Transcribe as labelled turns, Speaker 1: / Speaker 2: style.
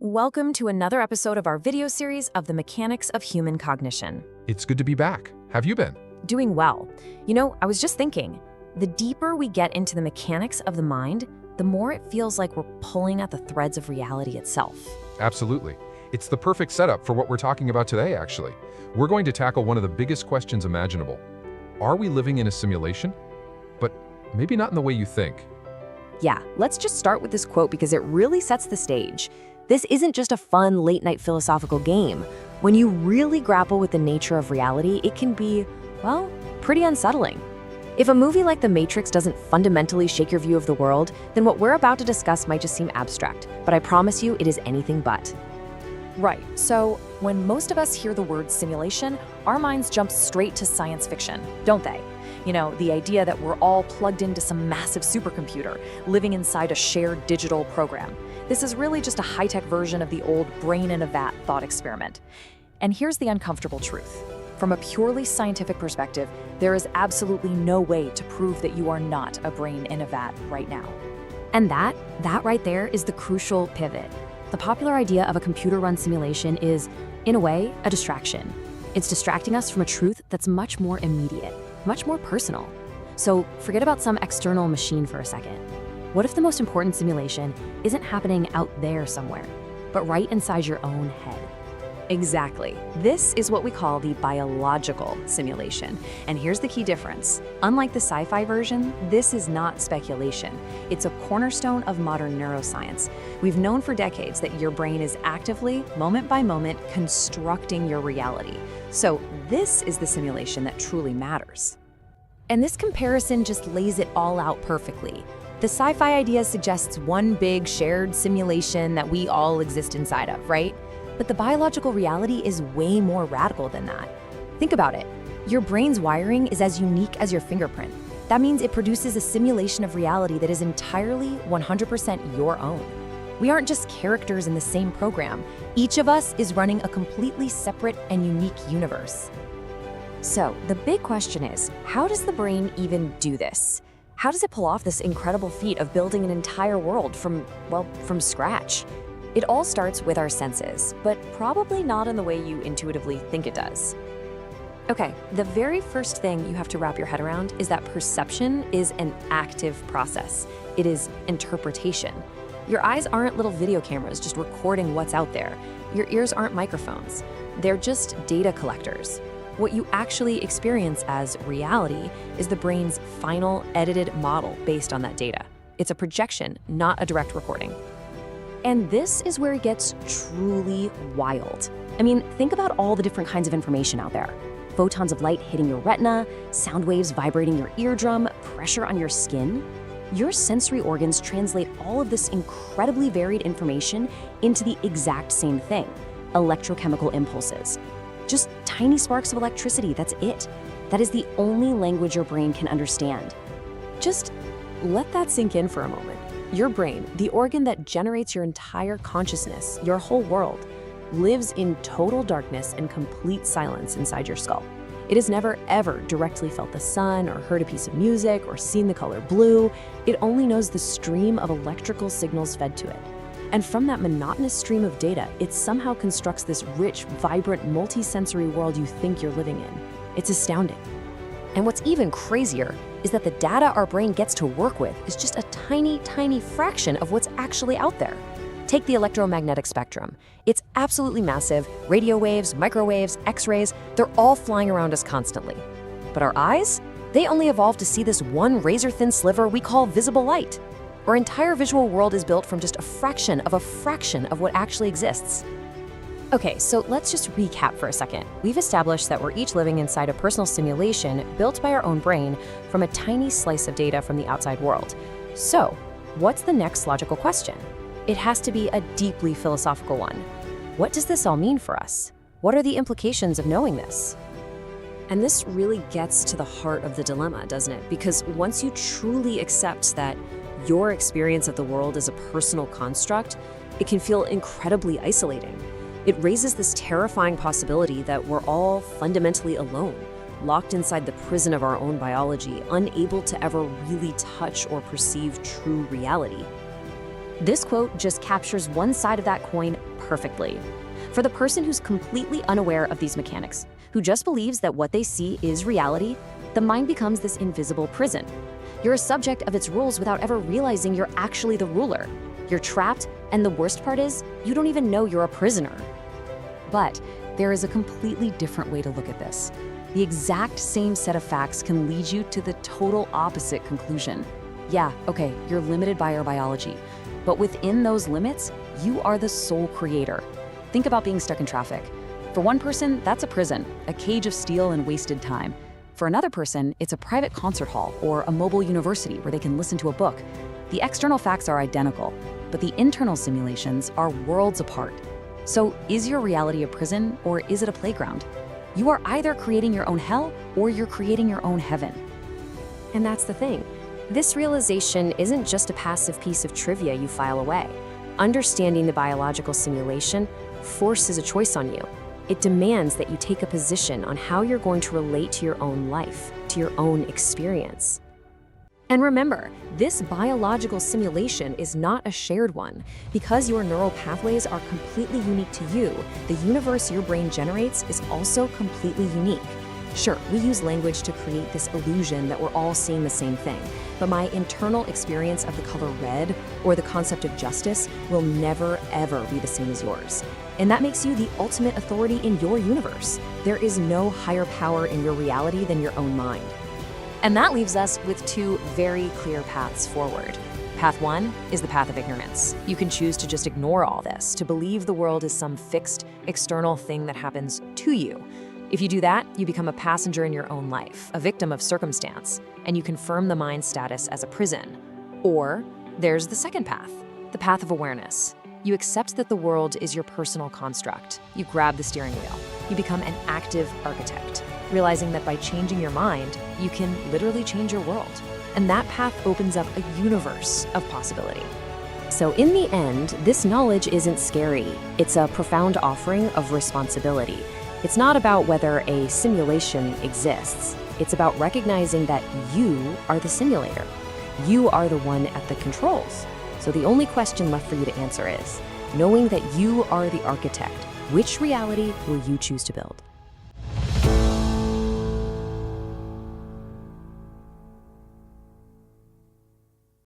Speaker 1: Welcome to another episode of our video series of the mechanics of human cognition.
Speaker 2: It's good to be back. Have you been?
Speaker 1: Doing well. I was just thinking, the deeper we get into the mechanics of the mind, the more it feels like we're pulling at the threads of reality itself.
Speaker 2: Absolutely. It's the perfect setup for what we're talking about today, actually. We're going to tackle one of the biggest questions imaginable. Are we living in a simulation? But maybe not in the way you think.
Speaker 1: Yeah, let's just start with this quote because it really sets the stage. This isn't just a fun late-night philosophical game. When you really grapple with the nature of reality, it can be, well, pretty unsettling. If a movie like The Matrix doesn't fundamentally shake your view of the world, then what we're about to discuss might just seem abstract, but I promise you it is anything but. Right, so when most of us hear the word simulation, our minds jump straight to science fiction, don't they? The idea that we're all plugged into some massive supercomputer, living inside a shared digital program. This is really just a high-tech version of the old brain in a vat thought experiment. And here's the uncomfortable truth. From a purely scientific perspective, there is absolutely no way to prove that you are not a brain in a vat right now. And that right there is the crucial pivot. The popular idea of a computer-run simulation is, in a way, a distraction. It's distracting us from a truth that's much more immediate, much more personal. So forget about some external machine for a second. What if the most important simulation isn't happening out there somewhere, but right inside your own head? Exactly. This is what we call the biological simulation. And here's the key difference. Unlike the sci-fi version, this is not speculation. It's a cornerstone of modern neuroscience. We've known for decades that your brain is actively, moment by moment, constructing your reality. So this is the simulation that truly matters. And this comparison just lays it all out perfectly. The sci-fi idea suggests one big shared simulation that we all exist inside of, right? But the biological reality is way more radical than that. Think about it. Your brain's wiring is as unique as your fingerprint. That means it produces a simulation of reality that is entirely 100% your own. We aren't just characters in the same program. Each of us is running a completely separate and unique universe. So the big question is, how does the brain even do this? How does it pull off this incredible feat of building an entire world from scratch? It all starts with our senses, but probably not in the way you intuitively think it does. Okay, the very first thing you have to wrap your head around is that perception is an active process. It is interpretation. Your eyes aren't little video cameras just recording what's out there. Your ears aren't microphones. They're just data collectors. What you actually experience as reality is the brain's final edited model based on that data. It's a projection, not a direct recording. And this is where it gets truly wild. Think about all the different kinds of information out there. Photons of light hitting your retina, sound waves vibrating your eardrum, pressure on your skin. Your sensory organs translate all of this incredibly varied information into the exact same thing, electrochemical impulses. Just tiny sparks of electricity, that's it. That is the only language your brain can understand. Just let that sink in for a moment. Your brain, the organ that generates your entire consciousness, your whole world, lives in total darkness and complete silence inside your skull. It has never, ever directly felt the sun or heard a piece of music or seen the color blue. It only knows the stream of electrical signals fed to it. And from that monotonous stream of data, it somehow constructs this rich, vibrant, multi-sensory world you think you're living in. It's astounding. And what's even crazier is that the data our brain gets to work with is just a tiny, tiny fraction of what's actually out there. Take the electromagnetic spectrum. It's absolutely massive. Radio waves, microwaves, X-rays, they're all flying around us constantly. But our eyes? They only evolved to see this one razor-thin sliver we call visible light. Our entire visual world is built from just a fraction of what actually exists. Okay, so let's just recap for a second. We've established that we're each living inside a personal simulation built by our own brain from a tiny slice of data from the outside world. So, what's the next logical question? It has to be a deeply philosophical one. What does this all mean for us? What are the implications of knowing this? And this really gets to the heart of the dilemma, doesn't it? Because once you truly accept that your experience of the world is a personal construct, it can feel incredibly isolating. It raises this terrifying possibility that we're all fundamentally alone, locked inside the prison of our own biology, unable to ever really touch or perceive true reality. This quote just captures one side of that coin perfectly. For the person who's completely unaware of these mechanics, who just believes that what they see is reality, the mind becomes this invisible prison. You're a subject of its rules without ever realizing you're actually the ruler. You're trapped, and the worst part is, you don't even know you're a prisoner. But there is a completely different way to look at this. The exact same set of facts can lead you to the total opposite conclusion. Yeah, okay, you're limited by your biology, but within those limits, you are the sole creator. Think about being stuck in traffic. For one person, that's a prison, a cage of steel and wasted time. For another person, it's a private concert hall or a mobile university where they can listen to a book. The external facts are identical, but the internal simulations are worlds apart. So is your reality a prison or is it a playground? You are either creating your own hell or you're creating your own heaven. And that's the thing. This realization isn't just a passive piece of trivia you file away. Understanding the biological simulation forces a choice on you. It demands that you take a position on how you're going to relate to your own life, to your own experience. And remember, this biological simulation is not a shared one. Because your neural pathways are completely unique to you, the universe your brain generates is also completely unique. Sure, we use language to create this illusion that we're all seeing the same thing, but my internal experience of the color red or the concept of justice will never, ever be the same as yours. And that makes you the ultimate authority in your universe. There is no higher power in your reality than your own mind. And that leaves us with two very clear paths forward. Path one is the path of ignorance. You can choose to just ignore all this, to believe the world is some fixed, external thing that happens to you. If you do that, you become a passenger in your own life, a victim of circumstance, and you confirm the mind's status as a prison. Or there's the second path, the path of awareness. You accept that the world is your personal construct. You grab the steering wheel. You become an active architect, realizing that by changing your mind, you can literally change your world. And that path opens up a universe of possibility. So in the end, this knowledge isn't scary. It's a profound offering of responsibility. It's not about whether a simulation exists. It's about recognizing that you are the simulator. You are the one at the controls. So the only question left for you to answer is, knowing that you are the architect, which reality will you choose to build?